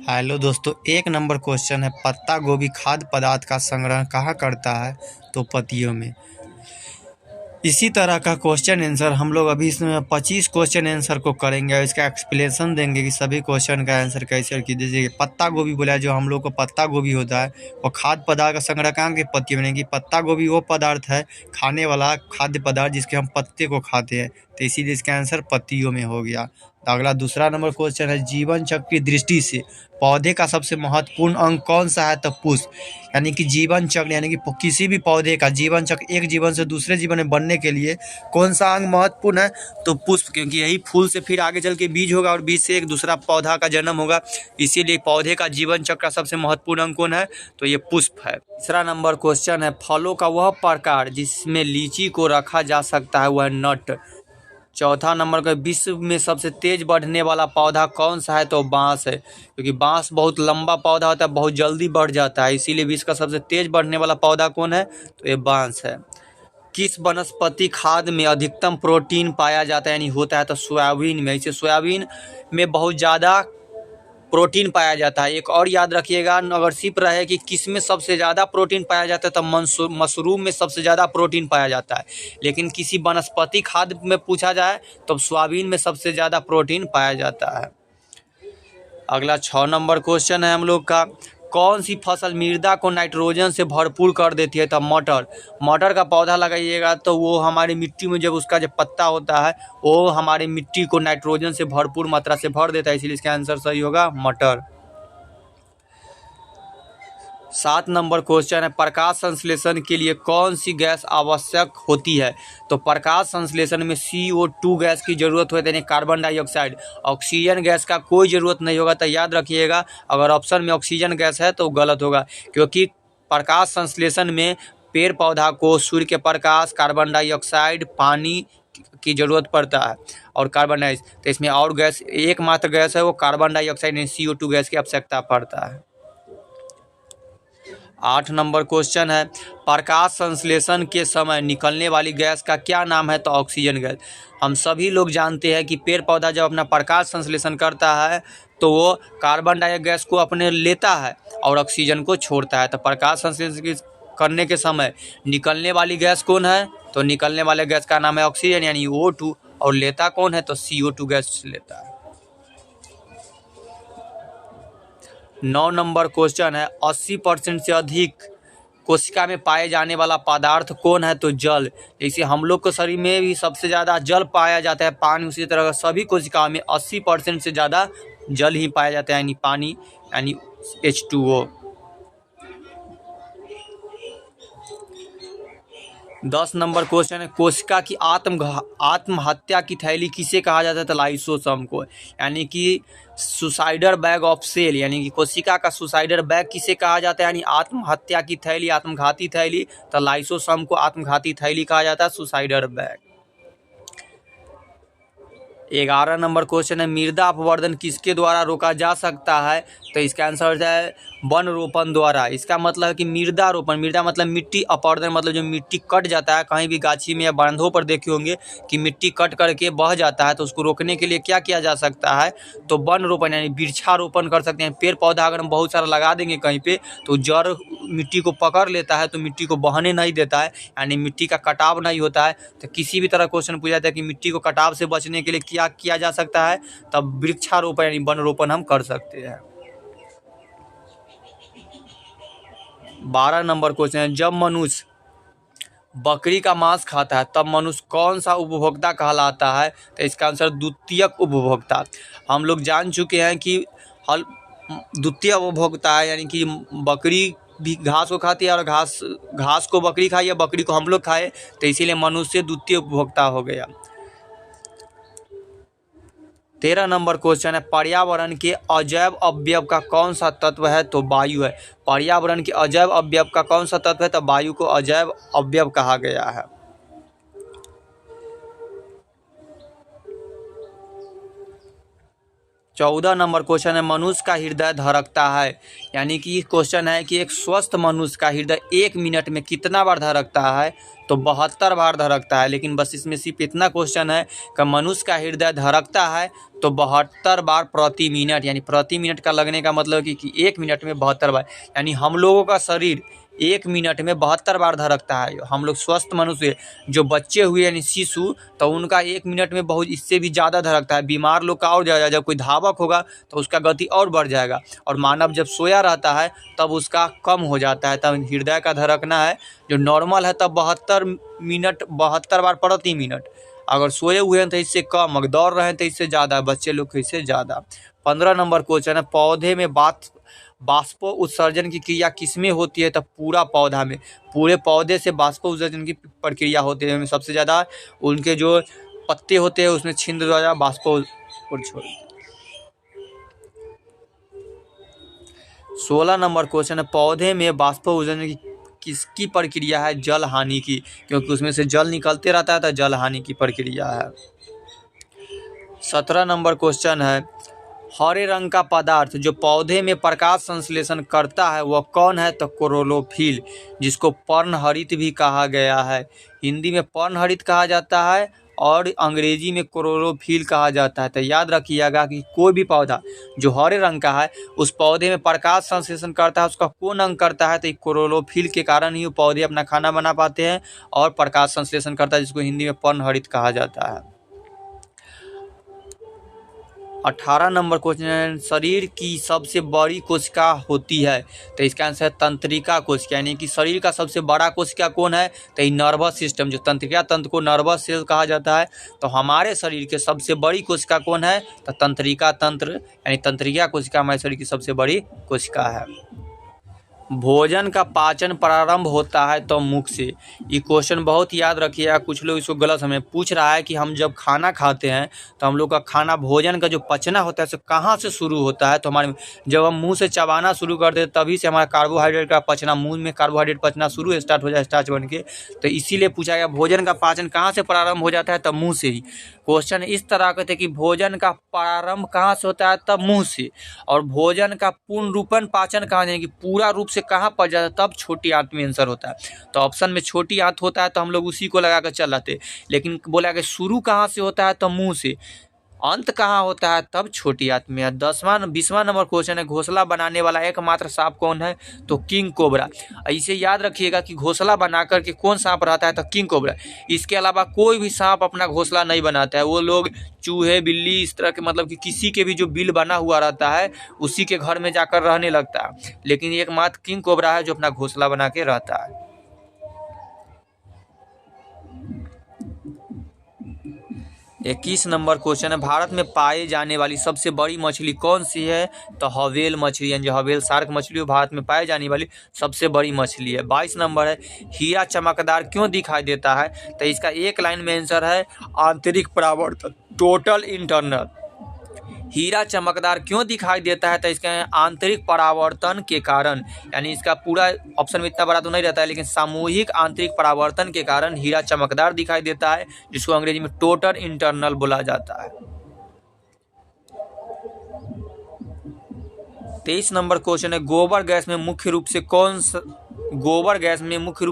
Hello दोस्तों, एक number question है। पत्ता गोभी खाद्य पदार्थ का संग्रह कहाँ करता है? तो पत्तियों में। इसी तरह का क्वेश्चन आंसर हम लोग अभी इसमें 25 क्वेश्चन आंसर को करेंगे और इसका एक्सप्लेनेशन देंगे कि सभी क्वेश्चन का आंसर कैसे कीजिए। पत्ता गोभी बोला है, जो हम लोग को पत्ता गोभी होता है वो खाद्य पदार्थ का संग्रह कहाँ के? पत्तियों में। कि पत्ता गोभी वो पदार्थ है, खाने वाला खाद्य पदार्थ जिसके हम पत्ते को खाते हैं, तो इसीलिए इसका आंसर पत्तियों में हो गया। तो अगला दूसरा नंबर क्वेश्चन है, जीवन चक्र की दृष्टि से पौधे का सबसे महत्वपूर्ण अंग कौन सा है? तो पुष्प। यानी कि जीवन चक्र, यानी कि किसी भी पौधे का जीवन चक्र, एक जीवन से दूसरे जीवन में बनने के लिए कौन सा अंग महत्वपूर्ण है? तो पुष्प, क्योंकि यही फूल से फिर आगे चल के बीज होगा और बीज से एक दूसरा पौधा का जन्म होगा। इसीलिए पौधे का जीवन चक्र का सबसे महत्वपूर्ण अंग कौन है? तो ये पुष्प है। तीसरा नंबर क्वेश्चन है, फलों का वह प्रकार जिसमें लीची को रखा जा सकता है वह नट। चौथा नंबर का, विश्व में सबसे तेज बढ़ने वाला पौधा कौन सा है? तो बांस है, क्योंकि बांस बहुत लंबा पौधा होता है, बहुत जल्दी बढ़ जाता है, इसीलिए विश्व का सबसे तेज बढ़ने वाला पौधा कौन है? तो ये बांस है। किस वनस्पति खाद्य में अधिकतम प्रोटीन पाया जाता है यानी होता है? तो सोयाबीन में। इसे सोयाबीन में बहुत ज़्यादा प्रोटीन पाया जाता है। एक और याद रखिएगा, अगर सिर्फ रहे कि किस में सबसे ज़्यादा प्रोटीन पाया जाता है, तो मशरूम में सबसे ज़्यादा प्रोटीन पाया जाता है। लेकिन किसी वनस्पति खाद्य में पूछा जाए तो सोयाबीन में सबसे ज़्यादा प्रोटीन पाया जाता है। अगला 6 नंबर क्वेश्चन है हम लोग का, कौन सी फसल मृदा को नाइट्रोजन से भरपूर कर देती है? तो मटर। मटर का पौधा लगाइएगा तो वो हमारी मिट्टी में जब उसका जब पत्ता होता है वो हमारी मिट्टी को नाइट्रोजन से भरपूर मात्रा से भर देता है, इसलिए इसका आंसर सही होगा मटर। 7 नंबर क्वेश्चन है, प्रकाश संश्लेषण के लिए कौन सी गैस आवश्यक होती है? तो प्रकाश संश्लेषण में CO2 गैस की जरूरत होती है, यानी कार्बन डाइऑक्साइड। ऑक्सीजन गैस का कोई ज़रूरत नहीं होगा। तो याद रखिएगा, अगर ऑप्शन में ऑक्सीजन गैस है तो गलत होगा, क्योंकि प्रकाश संश्लेषण में पेड़ पौधा को सूर्य के प्रकाश, कार्बन डाइऑक्साइड, पानी की जरूरत पड़ता है और कार्बन डाइऑक्साइड। तो इसमें और गैस एकमात्र गैस है वो कार्बन डाइऑक्साइड, यानी CO2 गैस की आवश्यकता पड़ता है। 8 नंबर क्वेश्चन है, प्रकाश संश्लेषण के समय निकलने वाली गैस का क्या नाम है? तो ऑक्सीजन गैस। हम सभी लोग जानते हैं कि पेड़ पौधा जब अपना प्रकाश संश्लेषण करता है तो वो कार्बन डाइऑक्साइड गैस को अपने लेता है और ऑक्सीजन को छोड़ता है। तो प्रकाश संश्लेषण करने के समय निकलने वाली गैस कौन है? तो निकलने वाले गैस का नाम है ऑक्सीजन, यानी O2। और लेता कौन है? तो CO2 गैस लेता है। 9 नंबर क्वेश्चन है, 80% से अधिक कोशिका में पाए जाने वाला पदार्थ कौन है? तो जल। जैसे हम लोग के शरीर में भी सबसे ज़्यादा जल पाया जाता है, पानी, उसी तरह सभी कोशिकाओं में 80% से ज़्यादा जल ही पाया जाता है, यानी पानी, यानी H2O। 10 नंबर क्वेश्चन है, कोशिका की आत्महत्या की थैली किसे कहा जाता है? तो लाइसोसोम को। यानी कि सुसाइडर बैग ऑफ सेल, यानी कि कोशिका का सुसाइडर बैग किसे कहा जाता है? यानी आत्महत्या की थैली, आत्मघाती थैली। तो लाइसोसोम को आत्मघाती थैली कहा जाता है, सुसाइडर बैग। 11 नंबर क्वेश्चन है, मृदा अपवर्तन किसके द्वारा रोका जा सकता है? तो इसका आंसर है वन रोपण द्वारा। इसका मतलब है कि मृदा रोपण, मृदा मतलब मिट्टी, अपवर्तन मतलब जो मिट्टी कट जाता है, कहीं भी गाछी में या बांधों पर देखे होंगे कि मिट्टी कट करके बह जाता है, तो उसको रोकने के लिए क्या किया जा सकता है? तो वन रोपण, यानी वृक्षारोपण कर सकते हैं। पेड़ पौधा अगर हम बहुत सारा लगा देंगे कहीं पे तो जड़ मिट्टी को पकड़ लेता है, तो मिट्टी को बहने नहीं देता है, यानी मिट्टी का कटाव नहीं होता है। तो किसी भी तरह क्वेश्चन पूछा जाता है कि मिट्टी को कटाव से बचने के लिए क्या किया जा सकता है? तब वृक्षारोपण यानी वन रोपण हम कर सकते हैं। 12 नंबर क्वेश्चन है, जब मनुष्य बकरी का मांस खाता है तब मनुष्य कौन सा उपभोक्ता कहलाता है? तो इसका आंसर द्वितीयक उपभोक्ता। हम लोग जान चुके हैं कि द्वितीय उपभोक्ता है, यानी कि बकरी भी घास को खाती है और घास को बकरी खाई या बकरी को हम लोग खाए, तो इसीलिए मनुष्य द्वितीय उपभोक्ता हो गया। 13 नंबर क्वेश्चन है, पर्यावरण के अजैव अवयव का कौन सा तत्व है? तो वायु है। पर्यावरण के अजैव अवयव का कौन सा तत्व है? तो वायु को अजैव अवयव कहा गया है। 14 नंबर क्वेश्चन है, मनुष्य का हृदय धड़कता है। यानी कि क्वेश्चन है कि एक स्वस्थ मनुष्य का हृदय 1 मिनट में कितना बार धड़कता है? तो 72 बार धड़कता है। लेकिन बस इसमें सिर्फ इतना क्वेश्चन है कि मनुष्य का हृदय धड़कता है तो 72 बार प्रति मिनट, यानी प्रति मिनट का लगने का मतलब कि 1 मिनट में 72 बार, यानी हम लोगों का शरीर 1 मिनट में 72 बार धड़कता है। हम लोग स्वस्थ मनुष्य, जो बच्चे हुए यानी शिशु, तो उनका 1 मिनट में बहुत इससे भी ज़्यादा धड़कता है। बीमार लोग का और ज़्यादा, जब कोई धावक होगा तो उसका गति और बढ़ जाएगा। और मानव जब सोया रहता है तब उसका कम हो जाता है। तब हृदय का धड़कना है जो नॉर्मल है तब 72 बार प्रति मिनट। अगर सोए हुए हैं तो इससे कम, अगर दौड़ रहे हैं तो इससे ज़्यादा, बच्चे लोग को इससे ज़्यादा। 15 नंबर क्वेश्चन है, पौधे में बाष्पो उत्सर्जन की क्रिया किसमें होती है? तो पूरा पौधा में, पूरे पौधे से बाष्पो उत्सर्जन की प्रक्रिया होती है। सबसे ज़्यादा उनके जो पत्ते होते हैं उसमें छिद्र द्वारा बाष्पो। 16 नंबर क्वेश्चन है, पौधे में बाष्पो उत्सर्जन की किसकी प्रक्रिया है? जल हानि की, क्योंकि उसमें से जल निकलते रहता है तो जल हानि की प्रक्रिया है। 17 नंबर क्वेश्चन है, हरे रंग का पदार्थ जो पौधे में प्रकाश संश्लेषण करता है वह कौन है? तो क्लोरोफिल, जिसको पर्णहरित भी कहा गया है। हिंदी में पर्णहरित कहा जाता है और अंग्रेजी में क्लोरोफिल कहा जाता है। तो याद रखिएगा कि कोई भी पौधा जो हरे रंग का है उस पौधे में प्रकाश संश्लेषण करता है, उसका कौन अंग करता है? तो क्लोरोफिल के कारण ही वो पौधे अपना खाना बना पाते हैं और प्रकाश संश्लेषण करता है, जिसको हिंदी में पर्णहरित कहा जाता है। 18 नंबर क्वेश्चन है, शरीर की सबसे बड़ी कोशिका होती है? तो इसका आंसर है तंत्रिका कोशिका, यानी कि शरीर का सबसे बड़ा कोशिका कौन है? तो ये नर्वस सिस्टम, जो तंत्रिका तंत्र को नर्वस सेल कहा जाता है। तो हमारे शरीर के सबसे बड़ी कोशिका कौन है? तो तंत्रिका तंत्र, यानी तंत्रिका कोशिका हमारे शरीर की सबसे बड़ी कोशिका है। भोजन का पाचन प्रारंभ होता है तो मुख से। ये क्वेश्चन बहुत याद रखिएगा, कुछ लोग इसको गलत हमें पूछ रहा है कि हम जब खाना खाते हैं तो हम लोग का खाना, भोजन का जो पचना होता है तो कहाँ से शुरू होता है? तो हमारे जब हम मुंह से चबाना शुरू करते हैं तभी से हमारा कार्बोहाइड्रेट का पचना, मुंह में कार्बोहाइड्रेट पचना शुरू स्टार्ट हो जाए, स्टार्च बन के। तो इसीलिए पूछा गया भोजन का पाचन कहाँ से प्रारंभ हो जाता है? तब मुँह से ही। क्वेश्चन इस तरह के थे कि भोजन का प्रारंभ कहाँ से होता है? तब मुँह से। और भोजन का पूर्ण रूपन पाचन कहाँ, यानी कि पूरा रूप से कहाँ पच जाता है? तब छोटी आंत में आंसर होता है। तो ऑप्शन में छोटी आंत होता है तो हम लोग उसी को लगा कर चल रहे थे। लेकिन बोला कि शुरू कहाँ से होता है? तो मुँह से। अंत कहाँ होता है? तब छोटी आंत में। 20वां नंबर क्वेश्चन है, घोंसला बनाने वाला एकमात्र सांप कौन है? तो किंग कोबरा। इसे याद रखिएगा कि घोंसला बना करके कौन सांप रहता है? तो किंग कोबरा। इसके अलावा कोई भी सांप अपना घोंसला नहीं बनाता है। वो लोग चूहे, बिल्ली, इस तरह के, मतलब कि किसी के भी जो बिल बना हुआ रहता है उसी के घर में जाकर रहने लगता है। लेकिन एकमात्र किंग कोबरा है जो अपना घोंसला बना के रहता है। 21 नंबर क्वेश्चन है, भारत में पाई जाने वाली सबसे बड़ी मछली कौन सी है? तो हवेल मछली, यानी जो हवेल शार्क मछली भारत में पाई जाने वाली सबसे बड़ी मछली है। 22 नंबर है, हीरा चमकदार क्यों दिखाई देता है? तो इसका एक लाइन में आंसर है आंतरिक परावर्तन, टोटल इंटरनल। हीरा चमकदार क्यों दिखाई देता है? तो इसका आंतरिक परावर्तन के कारण, यानी इसका पूरा ऑप्शन में इतना बड़ा तो नहीं रहता है, लेकिन सामूहिक आंतरिक परावर्तन के कारण हीरा चमकदार दिखाई देता है, जिसको अंग्रेजी में टोटल इंटरनल बोला जाता है। 23 नंबर क्वेश्चन है, गोबर गैस में मुख्य रूप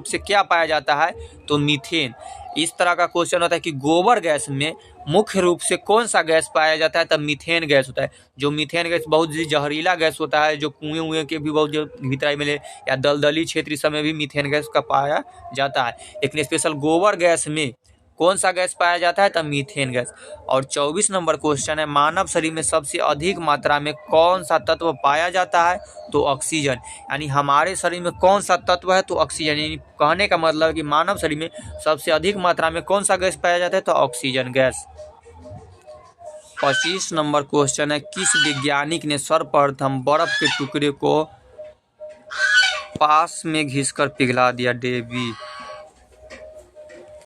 से क्या पाया जाता है? तो मीथेन। इस तरह का क्वेश्चन होता है कि गोबर गैस में मुख्य रूप से कौन सा गैस पाया जाता है? तब मीथेन गैस होता है। जो मीथेन गैस बहुत जहरीला गैस होता है, जो कुएं के भी बहुत जो भीतराई में या दलदली क्षेत्र सब में भी मीथेन गैस का पाया जाता है। लेकिन स्पेशल गोबर गैस में कौन सा गैस पाया जाता है? तब मीथेन गैस। और 24 नंबर क्वेश्चन है, मानव शरीर में सबसे अधिक मात्रा में कौन सा तत्व पाया जाता है? तो ऑक्सीजन। यानी हमारे शरीर में कौन सा तत्व है? तो ऑक्सीजन। यानी कहने का मतलब है कि मानव शरीर में सबसे अधिक मात्रा में कौन सा गैस पाया जाता है? तो ऑक्सीजन गैस। 25 नंबर क्वेश्चन है, किस वैज्ञानिक ने सर्वप्रथम बर्फ के टुकड़े को पास में घिसकर पिघला दिया? डेवी।